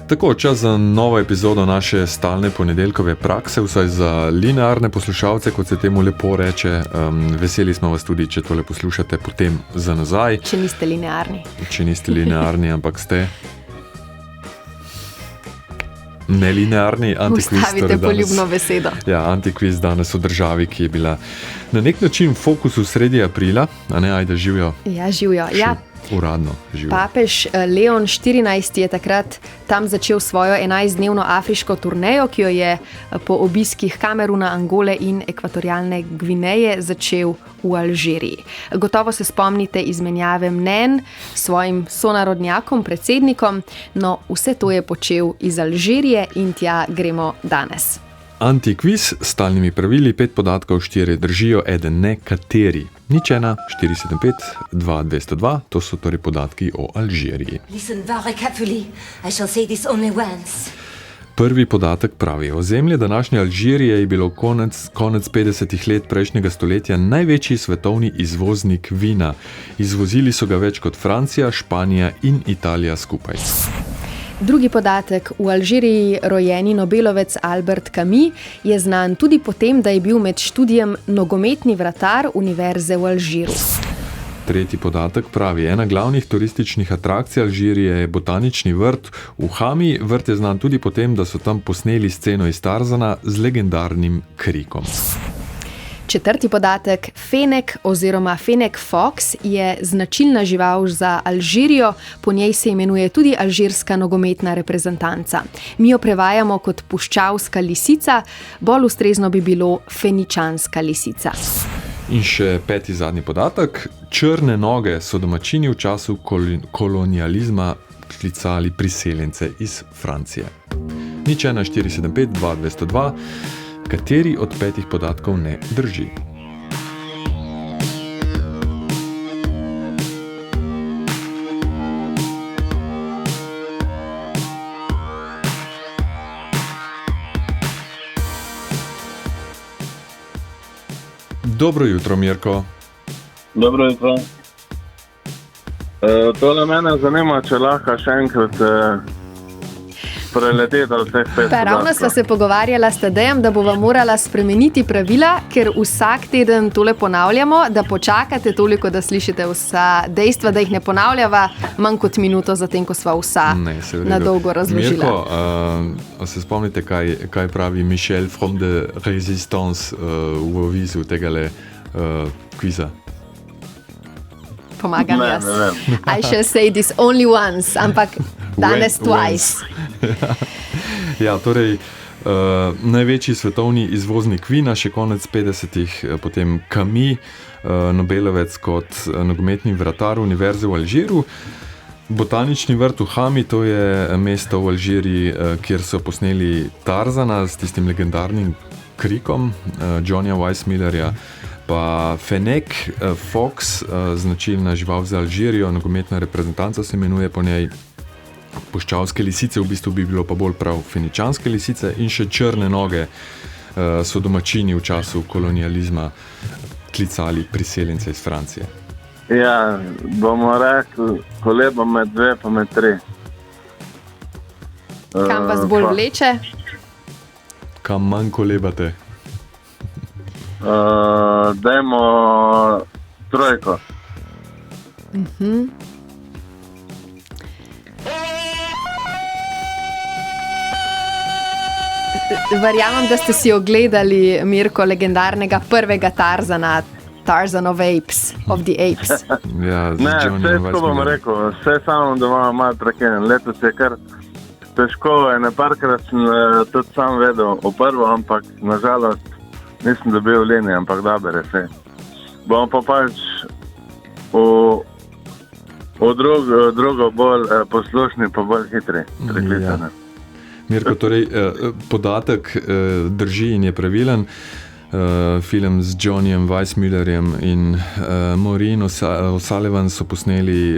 Tako, čas za novo epizodo naše stalne ponedeljkove prakse, vsaj za linearne poslušalce, kot se temu lepo reče. Veseli smo vas tudi, če tole poslušate potem za nazaj. Če niste linearni. Če niste linearni, ampak ste nelinearni. Ustavite poljubno besedo. Ja, antikviz danes v državi, ki je bila na nek način v fokusu sredi aprila. A ne, ajde, živijo. Ja, živijo. Ja. Uradno živijo. Papež Leon XIV je takrat tam začel svojo 11-dnevno afriško turnejo, ki jo je po obiskih Kameruna, Angole in Ekvatorialne Gvineje začel v Alžiriji. Gotovo se spomnite izmenjave mnenj s svojim sonarodnjakom, predsednikom, no vse to je počel iz Alžirije in tja gremo danes. Antikviz s stalnimi pravili, 5 podatkov, 4 držijo, eden ne, kateri. 01 475 2202, to so torej podatki o Alžiriji. Prvi podatek pravi, ozemlje današnje Alžirije je bilo konec 50 let prejšnjega stoletja največji svetovni izvoznik vina. Izvozili so ga več kot Francija, Španija in Italija skupaj. Drugi podatek, v Alžiriji rojeni Nobelovec Albert Camus je znan tudi po tem, da je bil med študijem nogometni vratar Univerze v Alžiru. Tretji podatek pravi, ena glavnih turističnih atrakcij Alžirije je botanični vrt v Hami. Vrt je znan tudi po tem, da so tam posneli sceno iz Tarzana z legendarnim krikom. Četrti podatek, fenek oziroma fenek fox je značilna žival za Alžirijo, po njej se imenuje tudi alžirska nogometna reprezentanca. Mi jo prevajamo kot puščavska lisica, bolj ustrezno bi bilo feničanska lisica. In še peti zadnji podatek, črne noge so domačini v času kolonializma klicali priseljence iz Francije. 01 475 2202, kateri od 5 podatkov ne drži. Dobro jutro, Mirko. Dobro jutro. Tole mene zanima, če lahko še enkrat preleteti vseh 5 podatkov. Ravno sva se pogovarjala s Tadejem, da bova morala spremeniti pravila, ker vsak teden tole ponavljamo, da počakate toliko, da slišite vsa dejstva, da jih ne ponavljava manj kot minuto zatem, ko sva vsa na dolgo razložila. Mirko, se spomnite, kaj pravi Michel from the Resistance v avizu tegale kviza? Pomagam jaz. I shall say this only once, ampak danes twice. Ja, torej, največji svetovni izvoznik vina, še konec 50-ih, potem Camus, Nobelovec kot nogometni vratar Univerze v Alžiru. Botanični vrt v Hami, to je mesto v Alžiriji, kjer so posneli Tarzana s tistim legendarnim krikom Johnnyja Weissmillerja. Pa fenek fox, značilna žival za Alžirijo, nogometna reprezentanca se imenuje po njej. Puščavske lisice, v bistvu bi bilo pa bolj prav feničanske lisice, in še črne noge so domačini v času kolonializma klicali priseljence iz Francije. Ja, bomo rekli, koleba med 2 pa med 3. Kam vas bolj vleče? Kam manj kolebate? Dajmo 3. Verjamem, da ste si ogledali, Mirko, legendarnega prvega Tarzana, Tarzan of the Apes. Ja, ne, vse tako bom rekel, vse samo, da imamo malo prekenjen. Letos je kar težko, parkrat sem tudi sam vedel v prvo, ampak nažalost nisem dobil linije, ampak dober je vse. Bomo pa pač v drugo bolj poslušni, pa bolj hitri. Ja. Mirko, torej podatek drži in je pravilen. film z Johnnyjem Weissmüllerjem in Maureen O'Sullivan so posneli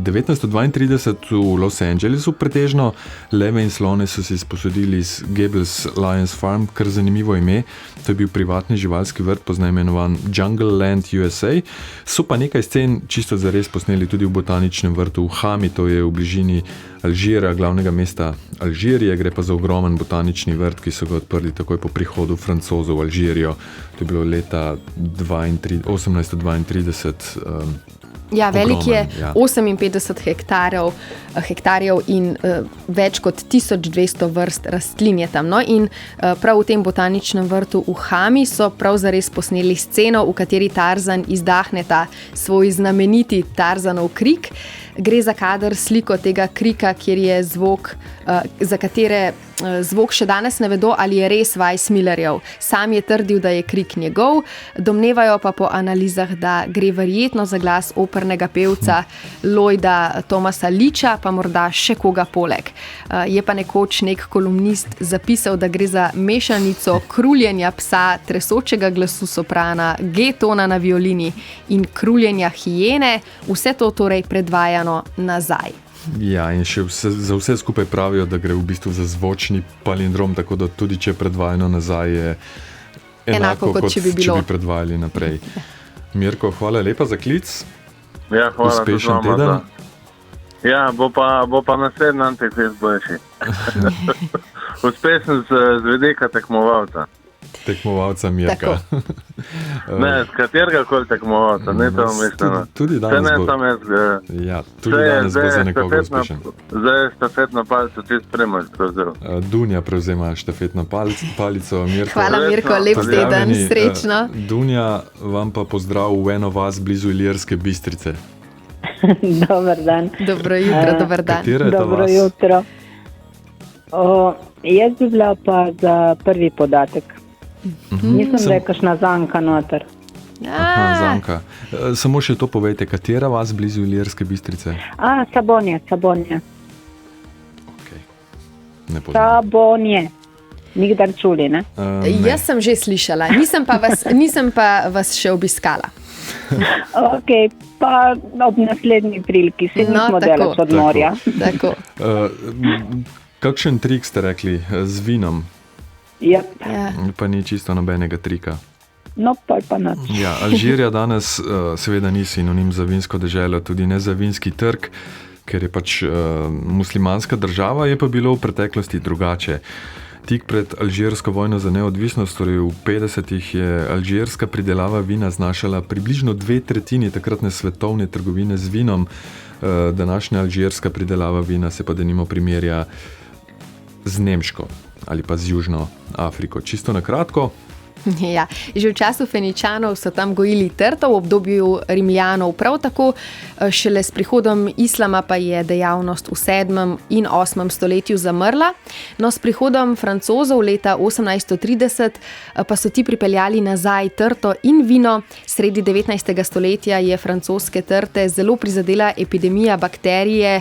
1932 v Los Angelesu pretežno. Leve in slone so si sposodili z Gables Lions Farm, kar zanimivo ime. To je bil privatni živalski vrt, poznaj imenovan Jungle Land USA. So pa nekaj scen čisto zares posneli tudi v botaničnem vrtu v Hami, to je v bližini Alžira, glavnega mesta Alžirije. Gre pa za ogromen botanični vrt, ki so ga odprli takoj po prihodu Francozov v Alžirijo. To je bilo leta 1832. Ja, velik je 58 hektarjev in več kot 1200 vrst rastlin je tam. No? In prav v tem botaničnem vrtu v Hami so prav zares posneli sceno, v kateri Tarzan izdahne ta svoj znameniti Tarzanov krik. Gre za kader sliko tega krika, kjer je zvok, za katere zvok še danes ne vedo, ali je res Weissmüllerjev. Sam je trdil, da je krik njegov, domnevajo pa po analizah, da gre verjetno za glas opernega pevca Lloyda Thomasa Leacha, pa morda še koga poleg. Je pa nekoč nek kolumnist zapisal, da gre za mešanico kruljenja psa, tresočega glasu soprana, G-tona na violini in kruljenja hijene, vse to torej predvajano nazaj. Ja, in še za vse skupaj pravijo, da gre v bistvu za zvočni palindrom, tako da tudi če je predvajano nazaj, je enako kot če bi predvajali naprej. Mirko, hvala lepa za klic. Ja, hvala. Uspešen teden. Ja, bo pa naslednji antikviz boljši. Uspešen z vidika tekmovalca. Tekmovalca Mirka. Ne, z katerega koli tekmovalca, ne to misleno. Tudi danes bo. Tudi danes bo za nekoga uspešen. Zdaj je štafetno palico čist Primož prevzel. Dunja prevzema štafetno palico. Mirko. Hvala Mirko, lep teden, srečno. Dunja, vam pa pozdrav v eno vas blizu Ilirske Bistrice. Dobar dan. Dobro jutro, dobar dan. Katera je ta vas? Dobro jutro. Jaz bi bila pa za prvi podatek. Nisem rekašna zanka noter. Aha, zanka. Samo še to povejte, katera vas blizu Ilirske Bistrice? Sabonje. Okay. Ne poznam. Sabonje. Nikdar čuli, ne? Jaz sem že slišala, nisem pa vas še obiskala. Ok, pa ob naslednji priliki, se nismo delali od morja. Tako. Kakšen trik ste rekli z vinom? Yep. Ja. Pa ni čisto nobenega trika. No, pa nič. Ja, Alžirija danes seveda ni sinonim za vinsko deželo, tudi ne za vinski trg, ker je pač muslimanska država, je pa bilo v preteklosti drugače. Tik pred alžirsko vojno za neodvisnost, torej v 50-ih, je alžirska pridelava vina znašala približno 2/3 takratne svetovne trgovine z vinom. Današnja alžirska pridelava vina se pa denimo primerja z nemško ali pa z Južno Afriko. Čisto na kratko. Ja, že v času Feničanov so tam gojili trto, v obdobju Rimljanov prav tako, šele s prihodom islama pa je dejavnost v 7. in 8. stoletju zamrla. No, s prihodom Francozov leta 1830 pa so ti pripeljali nazaj trto in vino. Sredi 19. stoletja je francoske trte zelo prizadela epidemija bakterije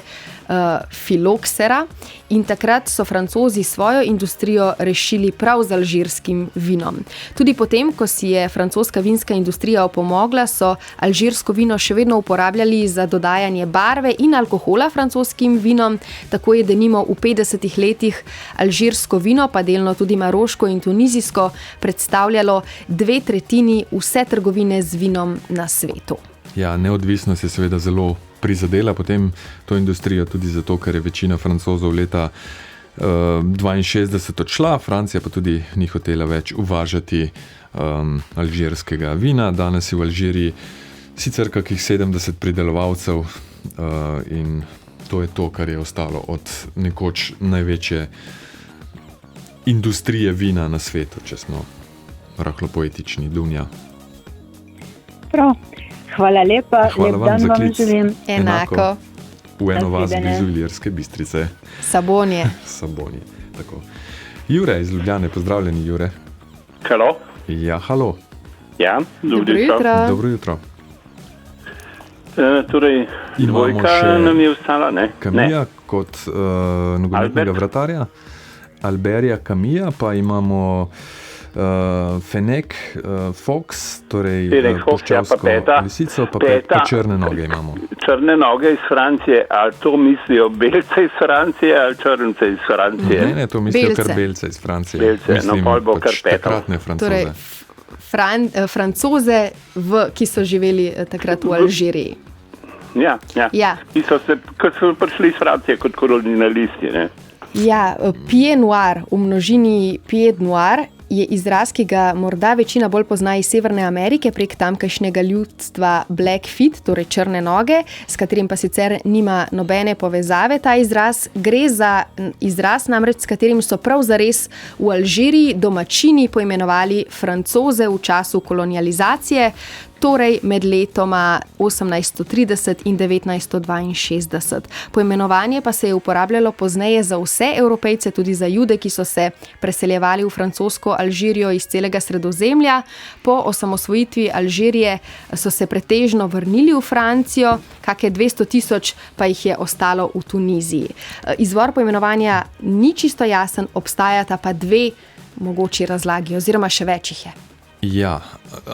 filoksera in takrat so Francozi svojo industrijo rešili prav z alžirskim vinom. Tudi potem, ko si je francoska vinska industrija opomogla, so alžirsko vino še vedno uporabljali za dodajanje barve in alkohola francoskim vinom. Tako je denimo v 50. letih alžirsko vino, pa delno tudi maroško in tunizijsko, predstavljalo 2/3 vse trgovine z vinom na svetu. Ja, neodvisnost je seveda zelo prizadela potem to industrijo, tudi zato, ker je večina Francozov leta 62 odšla, Francija pa tudi ni hotela več uvažati alžirskega vina. Danes je v Alžiriji sicer kakih 70 pridelovalcev in to je to, kar je ostalo od nekoč največje industrije vina na svetu, če smo rahlo poetični. Dunja. Prav. Hvala lepa, hvala lep dan vam želim. Enako. V eno vas blizu Ilirske Bistrice. Sabonje. Tako. Jure iz Ljubljane, pozdravljeni Jure. Halo. Ja, halo. Ja, dobro jutro. Dobro jutro. Torej, dvojka nam je ostala, ne? Camilla kot nogometnega vratarja, Alberija Camilla, pa imamo Fenek Fox, torej Fenek Fox, ja, pa Peta. Lisico, pa črne noge imamo. Črne noge iz Francije, ali to mislijo belce iz Francije ali črnce iz Francije? Ne, to mislijo kar belce iz Francije. Belce, mislim, no pol bo kar Peta. Takratne Francoze. Torej, Francoze, ki so živeli takrat v Alžiriji. Ja. Ki so prišli iz Francije kot kolonialisti, ne? Ja, pied noir, v množini pied noir, je izraz, ki ga morda večina bolj pozna iz Severne Amerike prek tamkajšnjega ljudstva Blackfeet, torej črne noge, s katerim pa sicer nima nobene povezave. Ta izraz gre za izraz, namreč s katerim so prav zares v Alžiriji domačini poimenovali Francoze v času kolonializacije, torej med letoma 1830 in 1962. Poimenovanje pa se je uporabljalo pozneje za vse Evropejce, tudi za Jude, ki so se preseljevali v francosko Alžirijo iz celega Sredozemlja. Po osamosvojitvi Alžirije so se pretežno vrnili v Francijo, kakšne 200,000 pa jih je ostalo v Tuniziji. Izvor poimenovanja ni čisto jasen, obstajata pa dve mogoči razlagi, oziroma še več jih je. Ja,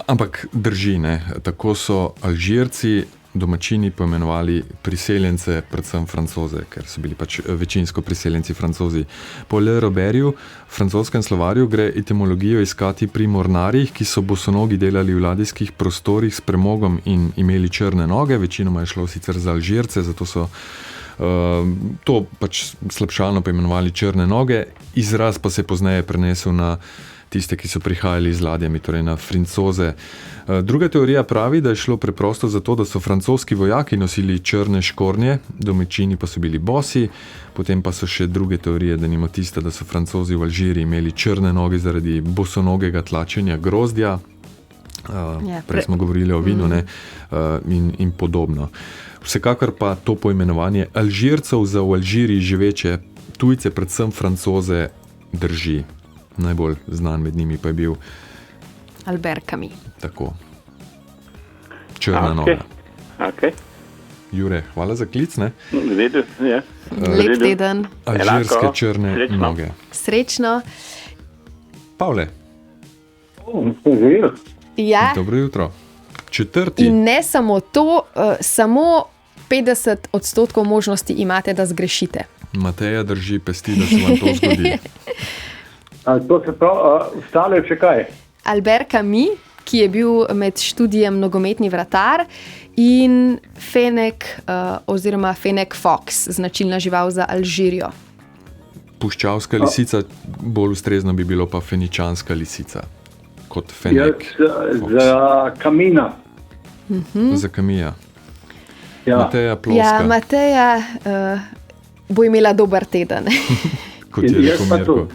ampak drži, ne. Tako so Alžirci, domačini poimenovali priseljence, predvsem Francoze, ker so bili pač večinsko priseljenci Francozi. Po Le Roberju, francoskem slovarju, gre etimologijo iskati pri mornarjih, ki so bosonogi delali v ladijskih prostorih s premogom in imeli črne noge. Večinoma je šlo sicer za Alžirce, zato so to pač slabšalno poimenovali črne noge. Izraz pa se je pozneje prenesel na tiste, ki so prihajali z ladjami, torej na Francoze. Druga teorija pravi, da je šlo preprosto zato, da so francoski vojaki nosili črne škornje, domačini pa so bili bosi. Potem pa so še druge teorije, da nimo tiste, da so Francozi v Alžiriji imeli črne noge zaradi bosonogega tlačenja grozdja. Prej smo govorili o vinu, ne, in podobno. Vsekakor pa to poimenovanje Alžircev za v Alžiriji živeče tujce, predvsem Francoze, drži. Najbolj znan med njimi pa je bil Albert Camus. Tako. Črna noga. Okay. Jure, hvala za klic, ne? Vedu, ja. Lep teden. Alžirske črne noge. Srečno. Pavle. Ja. Dobro jutro. Četrti. In ne samo to, samo 50% možnosti imate, da zgrešite. Mateja drži pesti, da se vam to zgodi. To se pravi, ostale če kaj? Albert Camus, ki je bil med študijem nogometni vratar, in Fenek oziroma Fenek Fox, značilna žival za Alžirijo. Puščavska lisica, bolj ustrezno bi bilo pa feničanska lisica, kot Fenek Fox. Za Camina. Za Camija. Ja. Mateja ploska. Ja, Mateja bo imela dober teden. Kot je rekel Mirko.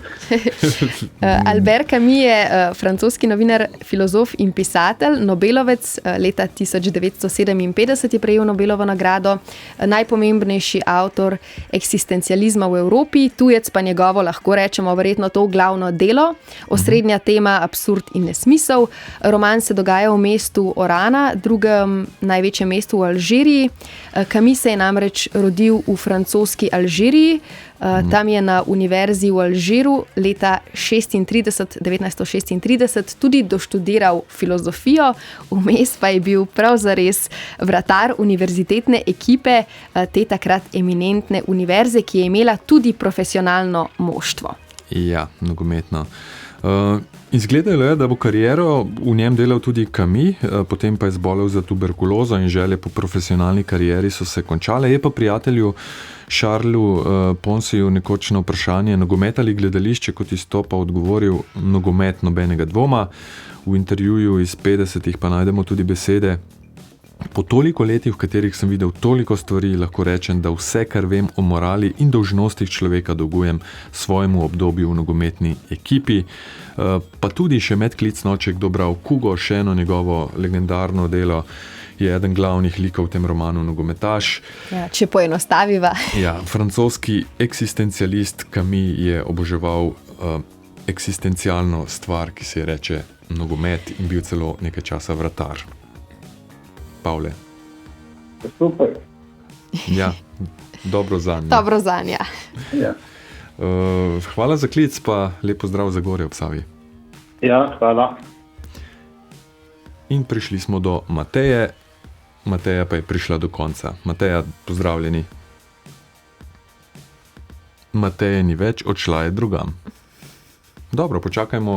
Albert Camus je francoski novinar, filozof in pisatelj, Nobelovec. Leta 1957 je prejel Nobelovo nagrado, najpomembnejši avtor eksistencializma v Evropi, tujec pa njegovo, lahko rečemo, verjetno to glavno delo, osrednja tema absurd in nesmisel. Roman se dogaja v mestu Orana, drugem največjem mestu v Alžiriji. Camus se je namreč rodil v francoski Alžiriji. Tam je na univerzi v Alžiru leta 1936 tudi doštudiral filozofijo, vmes pa je bil prav zares vratar univerzitetne ekipe te takrat eminentne univerze, ki je imela tudi profesionalno moštvo. Ja, nogometno. Izgledalo je, da bo kariero v njem delal tudi Camus, potem pa je zbolel za tuberkulozo in želje po profesionalni karieri so se končale. Je pa prijatelju Charlesu Ponceju nekoč na vprašanje nogomet ali gledališče kot izstopa odgovoril nogomet, nobenega dvoma. V intervjuju iz 50-ih pa najdemo tudi besede: po toliko letih, v katerih sem videl toliko stvari, lahko rečem, da vse, kar vem o morali in dolžnostih človeka, dolgujem svojemu obdobju v nogometni ekipi. Pa tudi še medklic, če kdo bral Kugo, še eno njegovo legendarno delo, je eden glavnih likov v tem romanu nogometaš. Ja, če poenostaviva. Ja, francoski eksistencialist Camus je oboževal eksistencialno stvar, ki se je reče nogomet, in bil celo nekaj časa vratar. Pavle. Super. Ja, dobro zanj. Dobro zanj, ja. Ja. Hvala za klic, pa lep pozdrav za Gorje ob Savi. Ja, hvala. In prišli smo do Mateje. Mateja pa je prišla do konca. Mateja, pozdravljeni. Mateja ni več, odšla je drugam. Dobro, počakajmo,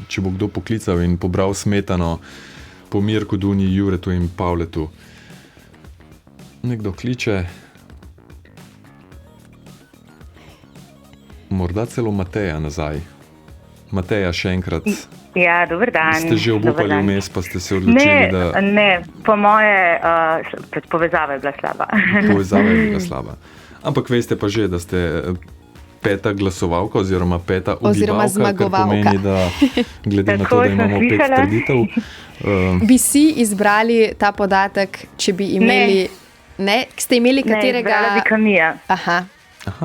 če bo kdo poklical in pobral smetano po Mirku, Duni, Juretu in Pavletu. Nekdo kliče. Morda celo Mateja nazaj. Mateja, še enkrat. Ja, dober dan. Ste že obupali vmes, pa ste se odločili, da... Ne, po moje povezava je bila slaba. Povezava je bila slaba. Ampak veste pa že, da ste peta glasovalka oziroma peta ugibalka, kar pomeni, da glede na to, da imamo 5 trditev. Bi si izbrali ta podatek, če bi imeli... Ne, ste imeli katerega... Ne, izbrala bi Camilla. Aha.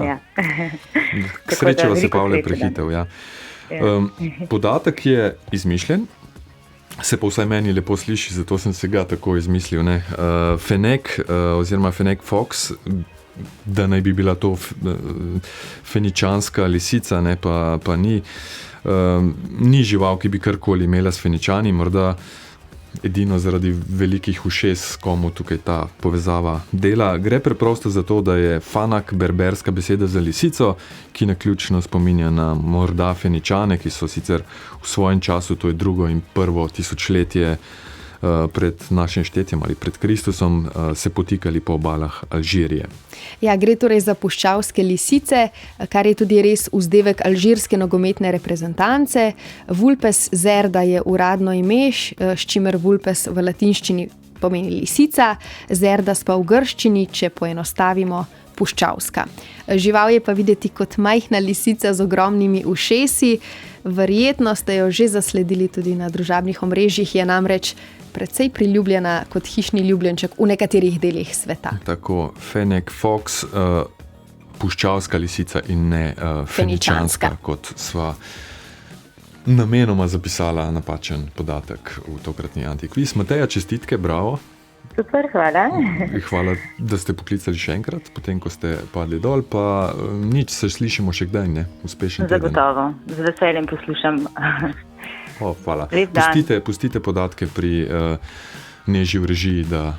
Ja. K sreči vas je Pavle prehitev, ja. Podatek je izmišljen, se pa vsaj meni lepo sliši, zato sem se ga tako izmislil. Fennec oziroma Fennec Fox, da naj bi bila to feničanska lisica, ne, pa ni. Ni žival, ki bi karkoli imela s feničani, morda edino zaradi velikih ušes, komu tukaj ta povezava dela. Gre preprosto za to, da je fanak berberska beseda za lisico, ki naključno spominja na morda feničane, ki so sicer v svojem času, to je 2. in 1. tisočletje pred našim štetjem ali pred Kristusom, se potikali po obalah Alžirije. Ja, gre torej za puščavske lisice, kar je tudi res vzdevek alžirske nogometne reprezentance. Vulpes zerda je uradno ime, s čimer vulpes v latinščini pomeni lisica, zerdas pa v grščini, če poenostavimo, puščavska. Žival je pa videti kot majhna lisica z ogromnimi ušesi. Verjetno ste jo že zasledili tudi na družabnih omrežjih, je namreč precej priljubljena kot hišni ljubljenček v nekaterih delih sveta. Tako, Fennec Fox, puščavska lisica in ne feničanska, kot sva namenoma zapisala napačen podatek v tokratni antikviz. Mateja, čestitke, bravo. Super, hvala. Hvala, da ste poklicali še enkrat, potem, ko ste padli dol, pa nič, se slišimo še kdaj, ne? Uspešen teden. Zagotovo, z veseljem poslušam. Hvala. Lep dan. Pustite podatke pri Neži v režiji, da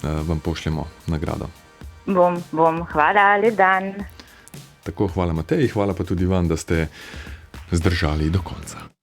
vam pošljemo nagrado. Bom, hvala, lep dan. Tako, hvala Mateji, hvala pa tudi vam, da ste zdržali do konca.